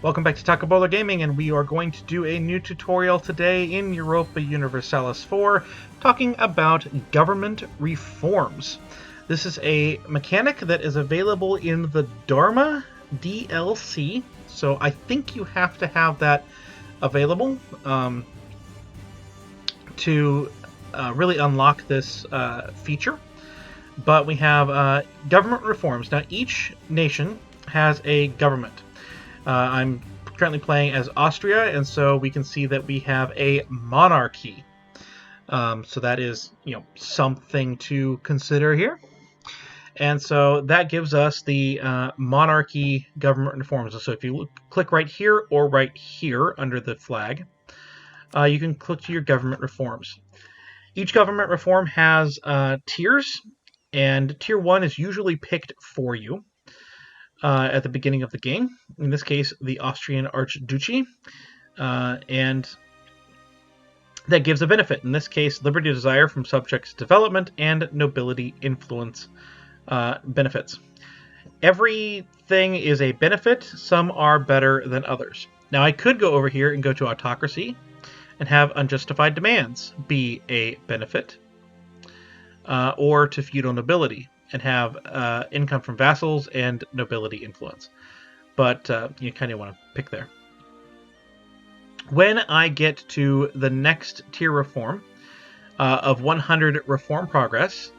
Welcome back to TBARW Gaming, and we are going to do a new tutorial today in Europa Universalis 4, talking about government reforms. This is a mechanic that is available in the Dharma DLC, so I think you have to have that available to really unlock this feature. But we have government reforms. Now, each nation has a government. I'm currently playing as Austria, and so we can see that we have a monarchy. So that is, something to consider here. And so that gives us the monarchy government reforms. So if you click right here or right here under the flag, you can click to your government reforms. Each government reform has tiers, and tier 1 is usually picked for you at the beginning of the game. In this case, the Austrian Archduchy, and that gives a benefit. In this case, liberty of desire from subjects development and nobility influence benefits. Everything is a benefit. Some are better than others. Now, I could go over here and go to autocracy and have unjustified demands be a benefit, or to feudal nobility and have income from vassals and nobility influence. But you kind of want to pick there. When I get to the next tier reform of 100 reform progress,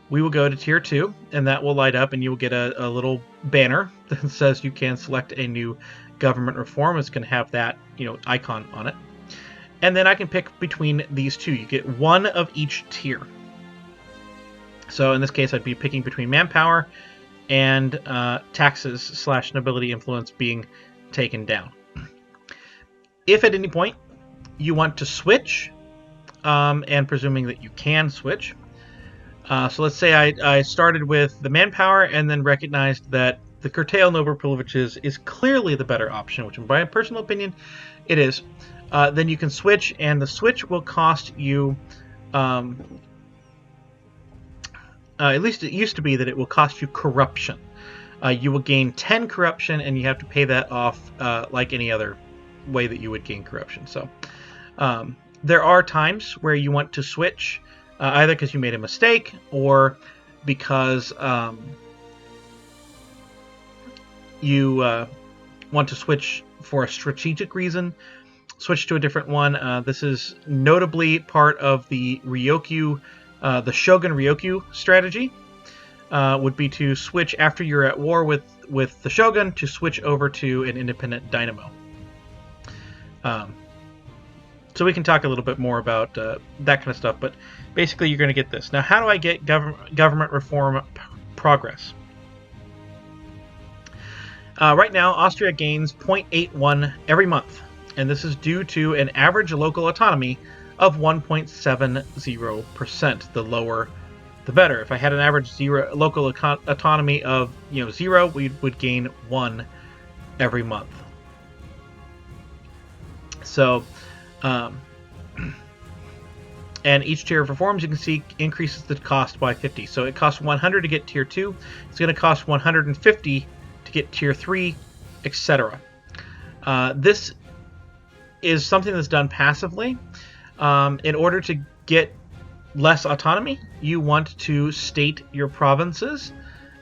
we will go to tier 2, and that will light up, and you will get a little banner that says you can select a new government reform. It's going to have that icon on it. And then I can pick between these two. You get one of each tier. So in this case, I'd be picking between manpower and taxes / nobility influence being taken down. If at any point you want to switch, and presuming that you can switch, so let's say I started with the manpower and then recognized that the curtail noble privileges is clearly the better option, which in my personal opinion it is. Then you can switch, and the switch will cost you, at least it used to be that it will cost you corruption. You will gain 10 corruption, and you have to pay that off like any other way that you would gain corruption. So there are times where you want to switch, either because you made a mistake or because you want to switch for a strategic reason. Switch to a different one. This is notably part of the Ryokyu, the Shogun Ryokyu strategy. Would be to switch after you're at war with the Shogun to switch over to an independent dynamo. So we can talk a little bit more about that kind of stuff, but basically you're going to get this. Now, how do I get government reform progress? Right now, Austria gains 0.81 every month, and this is due to an average local autonomy of 1.70%. The lower, the better. If I had an average local autonomy of 0, we would gain 1 every month. So, and each tier of reforms, you can see, increases the cost by 50. So it costs 100 to get tier 2. It's going to cost 150 to get tier 3, etc. This is something that's done passively. In order to get less autonomy, you want to state your provinces.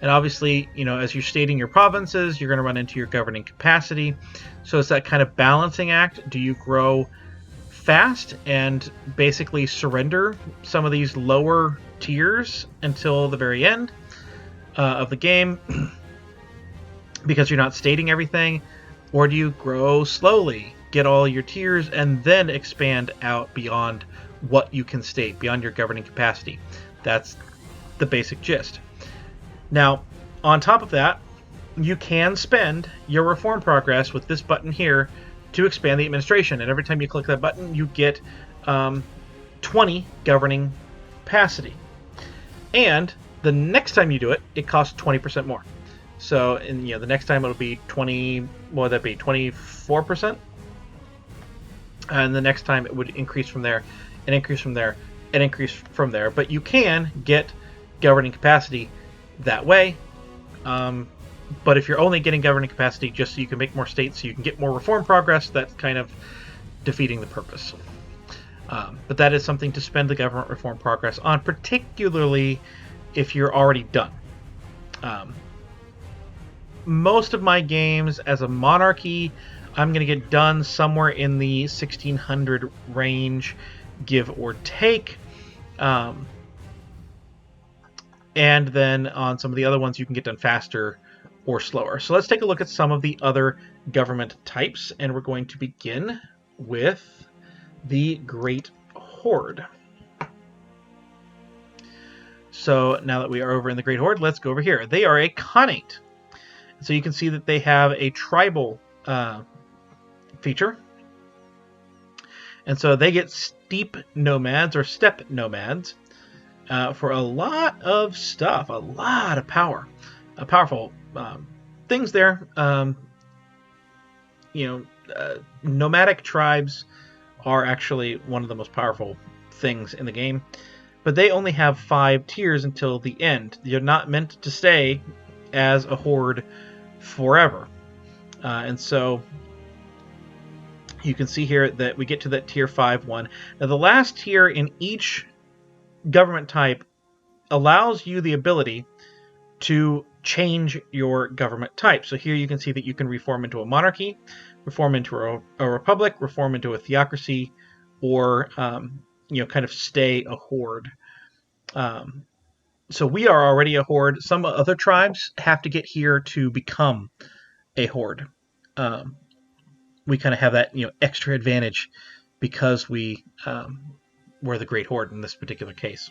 And obviously, as you're stating your provinces, you're going to run into your governing capacity. So it's that kind of balancing act. Do you grow fast and basically surrender some of these lower tiers until the very end of the game because you're not stating everything? Or do you grow slowly, get all your tiers, and then expand out beyond what you can state, beyond your governing capacity? That's the basic gist. Now, on top of that, you can spend your reform progress with this button here to expand the administration. And every time you click that button, you get 20 governing capacity. And the next time you do it, it costs 20% more. So, the next time it'll be 24%? And the next time it would increase from there, and increase from there, and increase from there. But you can get governing capacity that way. But if you're only getting governing capacity just so you can make more states, so you can get more reform progress, that's kind of defeating the purpose. But that is something to spend the government reform progress on, particularly if you're already done. Most of my games as a monarchy, I'm going to get done somewhere in the 1600 range, give or take. And then on some of the other ones, you can get done faster or slower. So let's take a look at some of the other government types, and we're going to begin with the Great Horde. So now that we are over in the Great Horde, let's go over here. They are a Khanate. So you can see that they have a tribal feature. And so they get steep nomads or steppe nomads for a lot of stuff, a lot of power. Powerful things there. Nomadic tribes are actually one of the most powerful things in the game. But they only have 5 tiers until the end. You're not meant to stay as a horde forever. And so you can see here that we get to that tier 5 one. Now the last tier in each government type allows you the ability to change your government type. So here you can see that you can reform into a monarchy, reform into a republic, reform into a theocracy, or kind of stay a horde. So we are already a horde. Some other tribes have to get here to become a horde. We kind of have that extra advantage because we're the Great Horde in this particular case.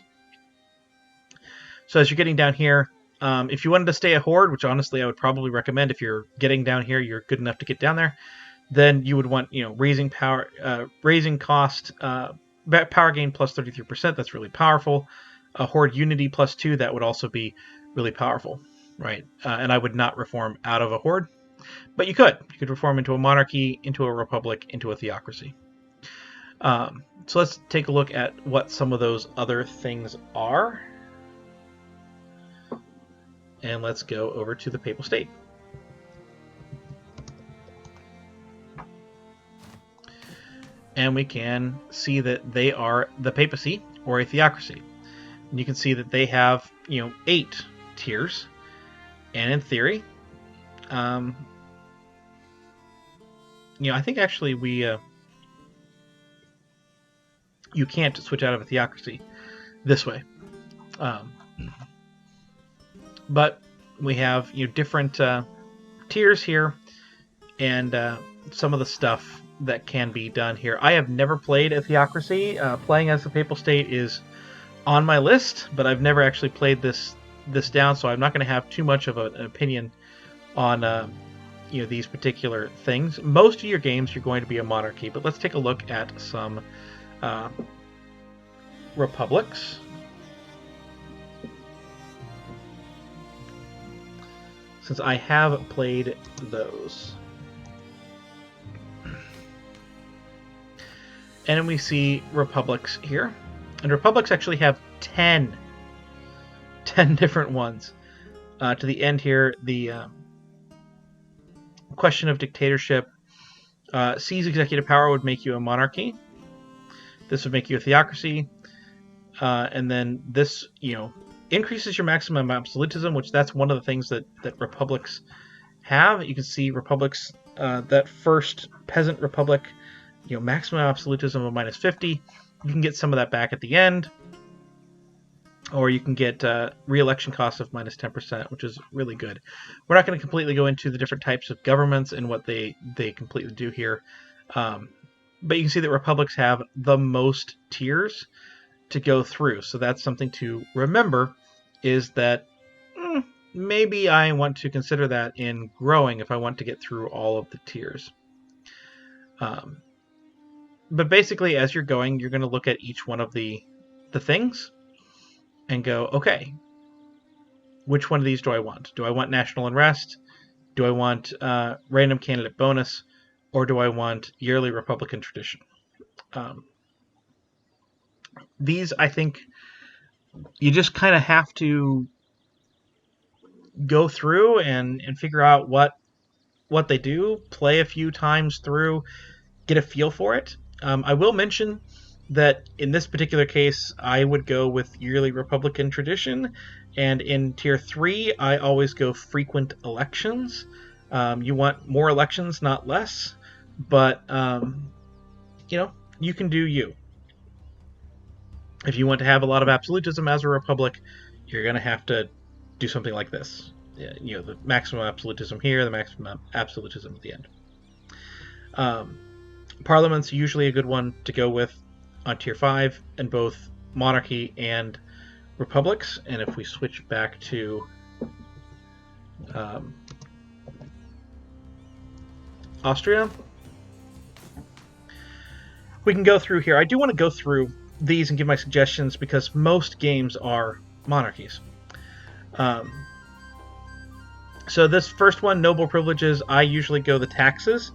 So as you're getting down here, if you wanted to stay a horde, which honestly I would probably recommend if you're getting down here, you're good enough to get down there, then you would want raising power, raising cost, power gain plus 33%. That's really powerful. A horde unity plus 2, that would also be really powerful, right? And I would not reform out of a horde, but you could reform into a monarchy, into a republic, into a theocracy. So let's take a look at what some of those other things are. And let's go over to the Papal State. And we can see that they are the papacy or a theocracy. And you can see that they have 8 tiers. And in theory, I think actually you can't switch out of a theocracy this way. But we have different tiers here, and some of the stuff that can be done here. I have never played a theocracy. Playing as the Papal State is on my list, but I've never actually played this down, so I'm not going to have too much of an opinion on these particular things. Most of your games you're going to be a monarchy, but let's take a look at some republics. Since I have played those. And then we see republics here. And republics actually have 10 different ones. To the end here, the question of dictatorship. Seize executive power would make you a monarchy. This would make you a theocracy. And then this, increases your maximum absolutism, which that's one of the things that republics have. You can see republics, that first peasant republic, maximum absolutism of -50. You can get some of that back at the end, or you can get re-election costs of -10%, which is really good. We're not going to completely go into the different types of governments and what they completely do here, but you can see that republics have the most tiers to go through. So that's something to remember, is that maybe I want to consider that in growing if I want to get through all of the tiers. But basically, as you're going to look at each one of the things and go, okay, which one of these do I want? Do I want national unrest? Do I want random candidate bonus? Or do I want yearly Republican tradition? These, I think, you just kind of have to go through and figure out what they do, play a few times through, get a feel for it. I will mention that in this particular case, I would go with yearly Republican tradition, and in Tier 3, I always go frequent elections. You want more elections, not less, but, you can do you. If you want to have a lot of absolutism as a republic, you're going to have to do something like this. The maximum absolutism here, the maximum absolutism at the end. Parliament's usually a good one to go with on Tier 5 in both monarchy and republics. And if we switch back to Austria, we can go through here. I do want to go through these and give my suggestions because most games are monarchies. So this first one, noble privileges, I usually go the taxes.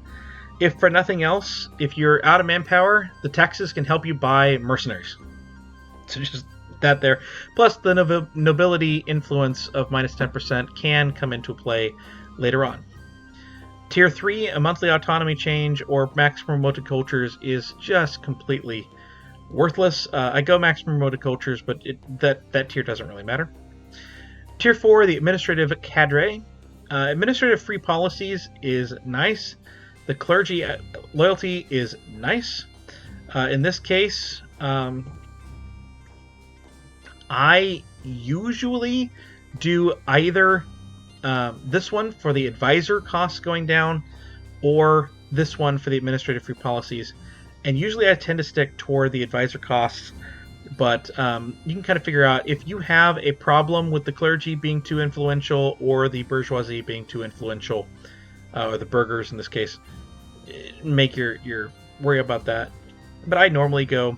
If for nothing else, if you're out of manpower, the taxes can help you buy mercenaries. So just that there. Plus the nobility influence of minus 10% can come into play later on. Tier 3, a monthly autonomy change or maximum promoted cultures is just completely worthless. I go maximum promoted cultures, but that tier doesn't really matter. Tier 4, the administrative cadre. Administrative free policies is nice. The clergy loyalty is nice. In this case, I usually do either this one for the advisor costs going down or this one for the administrative free policies. And usually I tend to stick toward the advisor costs, but you can kind of figure out if you have a problem with the clergy being too influential or the bourgeoisie being too influential, or the burghers in this case, make your worry about that. But I normally go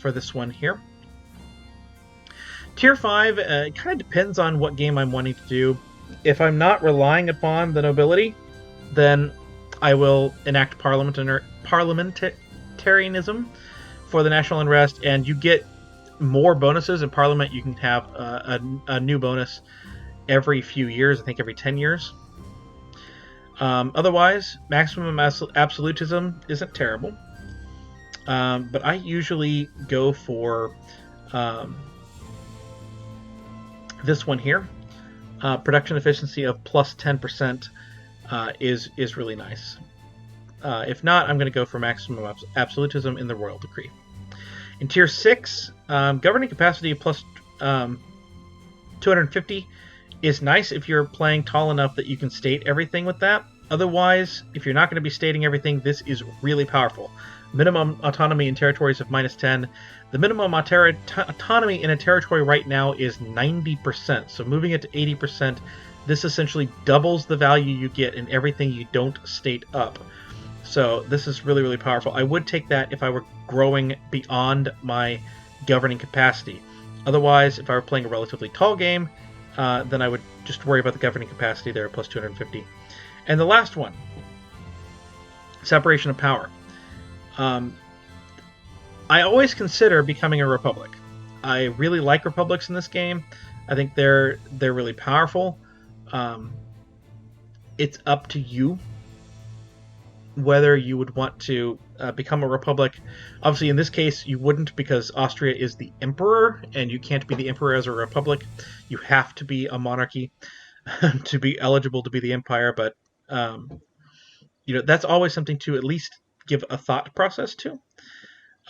for this one here. Tier 5, it kind of depends on what game I'm wanting to do. If I'm not relying upon the nobility, then I will enact parliamentarianism for the national unrest, and you get more bonuses in Parliament. You can have a new bonus every few years, I think every 10 years. Otherwise, maximum absolutism isn't terrible, but I usually go for this one here. Production efficiency of plus 10% is really nice. If not, I'm going to go for maximum absolutism in the royal decree. In Tier 6, governing capacity of plus 250 is nice if you're playing tall enough that you can state everything with that. Otherwise, if you're not going to be stating everything, this is really powerful. Minimum autonomy in territories of minus 10. The minimum autonomy in a territory right now is 90%. So moving it to 80%, this essentially doubles the value you get in everything you don't state up. So this is really, really powerful. I would take that if I were growing beyond my governing capacity. Otherwise, if I were playing a relatively tall game, then I would just worry about the governing capacity there, plus 250. And the last one, separation of power. I always consider becoming a republic. I really like republics in this game. I think they're really powerful. It's up to you whether you would want to become a republic. Obviously, in this case, you wouldn't, because Austria is the emperor, and you can't be the emperor as a republic. You have to be a monarchy to be eligible to be the empire. But that's always something to at least give a thought process to.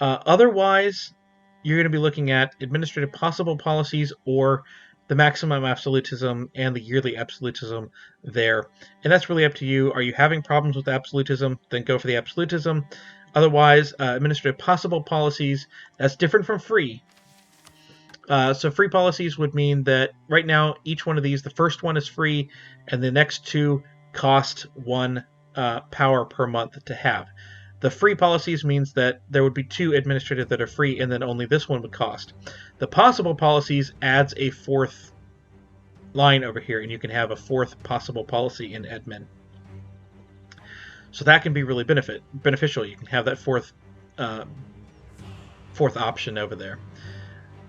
Otherwise, you're going to be looking at administrative possible policies or the maximum absolutism and the yearly absolutism there. And that's really up to you. Are you having problems with absolutism? Then go for the absolutism. Otherwise, administrative possible policies, that's different from free. So free policies would mean that right now, each one of these, the first one is free, and the next two cost 1 power per month to have. The free policies means that there would be 2 administrative that are free, and then only this one would cost. The possible policies adds a 4th line over here, and you can have a 4th possible policy in admin. So that can be really beneficial. You can have that 4th option over there.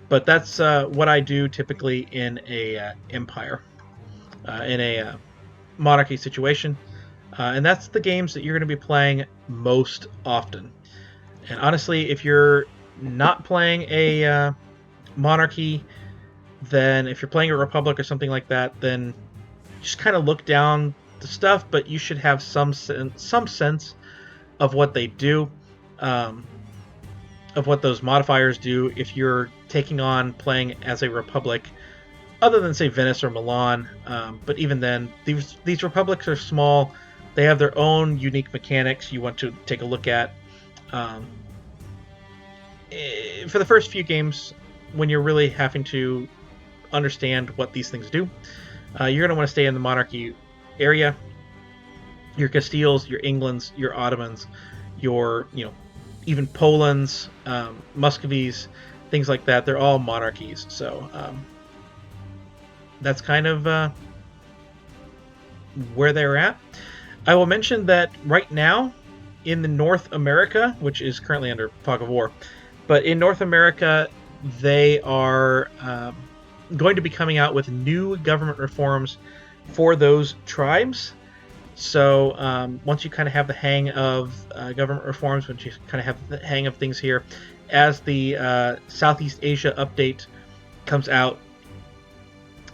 But that's what I do typically in a empire. in a monarchy situation. And that's the games that you're going to be playing most often. And honestly, if you're not playing a monarchy, then if you're playing a republic or something like that, then just kind of look down the stuff, but you should have some sense of what they do, of what those modifiers do if you're taking on playing as a republic, other than say Venice or Milan. But even then, these republics are small. They have their own unique mechanics you want to take a look at. For the first few games, when you're really having to understand what these things do, you're going to want to stay in the monarchy area. Your Castiles, your Englands, your Ottomans, your even Poland's, Muscovies, things like that. They're all monarchies. So that's kind of where they're at. I will mention that right now in the North America, which is currently under fog of war, but in North America, they are going to be coming out with new government reforms for those tribes. So once you kind of have the hang of government reforms, once you kind of have the hang of things here, as the Southeast Asia update comes out,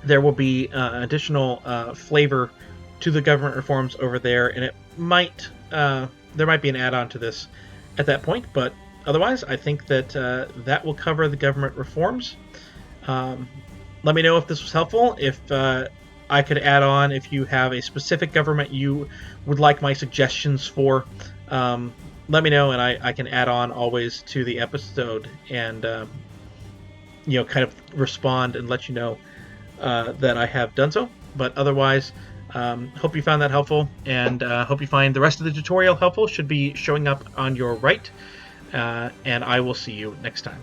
there will be additional flavor to the government reforms over there, and it might there might be an add-on to this at that point. But otherwise, I think that that will cover the government reforms. Let me know if this was helpful. If I could add on, if you have a specific government you would like my suggestions for, let me know, and I can add on always to the episode and kind of respond and let you know that I have done so. But otherwise, hope you found that helpful, and hope you find the rest of the tutorial helpful. Should be showing up on your right, and I will see you next time.